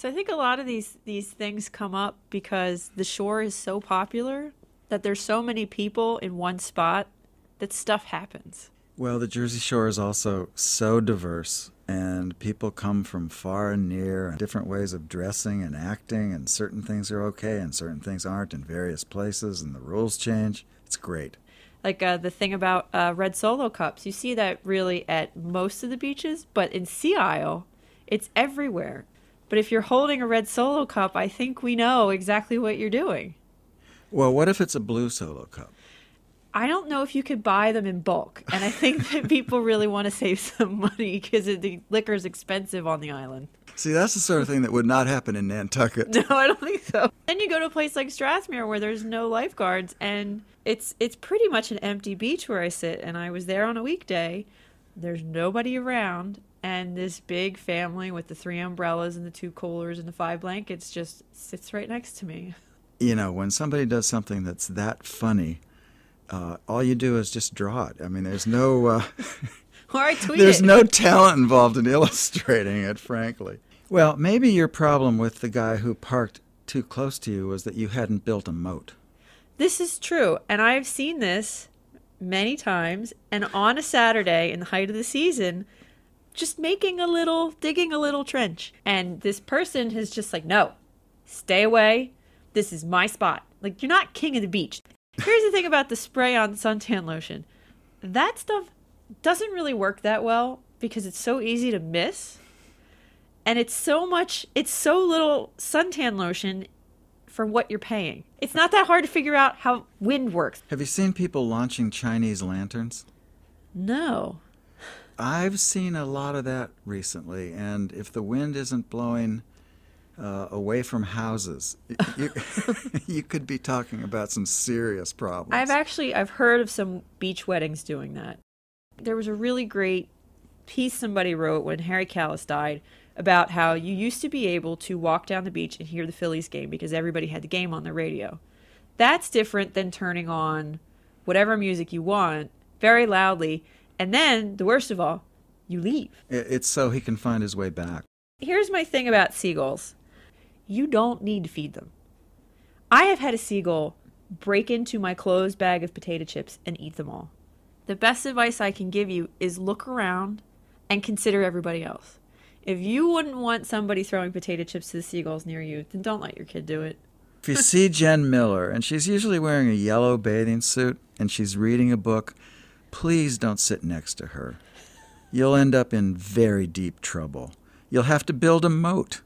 So I think a lot of these things come up because the shore is so popular that there's so many people in one spot that stuff happens. Well, the Jersey Shore is also so diverse, and people come from far and near, and different ways of dressing and acting, and certain things are okay and certain things aren't in various places, and the rules change. It's great. Like the thing about red Solo cups, you see that really at most of the beaches, but in Sea Isle, it's everywhere. But if you're holding a red Solo cup, I think we know exactly what you're doing. Well, what if it's a blue Solo cup? I don't know if you could buy them in bulk, and I think that people really want to save some money because the liquor is expensive on the island. See, that's the sort of thing that would not happen in Nantucket. No, I don't think so. Then you go to a place like Strathmere where there's no lifeguards, and it's pretty much an empty beach where I sit, and I was there on a weekday. There's nobody around, and this big family with the 3 umbrellas and the 2 coolers and the 5 blankets just sits right next to me. You know, when somebody does something that's that funny, all you do is just draw it. I mean, there's no Or I tweet there's it. no talent involved in illustrating it, frankly. Well, maybe your problem with the guy who parked too close to you was that you hadn't built a moat. This is true, and I've seen this many times, and on a Saturday in the height of the season, just digging a little trench. And this person is just like, no, stay away. This is my spot. Like, you're not king of the beach. Here's the thing about the spray-on suntan lotion. That stuff doesn't really work that well because it's so easy to miss. And it's so little suntan lotion for what you're paying. It's not that hard to figure out how wind works. Have you seen people launching Chinese lanterns? No. I've seen a lot of that recently, and if the wind isn't blowing away from houses, you could be talking about some serious problems. I've heard of some beach weddings doing that. There was a really great piece somebody wrote when Harry Callis died about how you used to be able to walk down the beach and hear the Phillies game because everybody had the game on the radio. That's different than turning on whatever music you want very loudly, and then, the worst of all, you leave. It's so he can find his way back. Here's my thing about seagulls. You don't need to feed them. I have had a seagull break into my closed bag of potato chips and eat them all. The best advice I can give you is look around and consider everybody else. If you wouldn't want somebody throwing potato chips to the seagulls near you, then don't let your kid do it. If you see Jen Miller, and she's usually wearing a yellow bathing suit, and she's reading a book, please don't sit next to her. You'll end up in very deep trouble. You'll have to build a moat.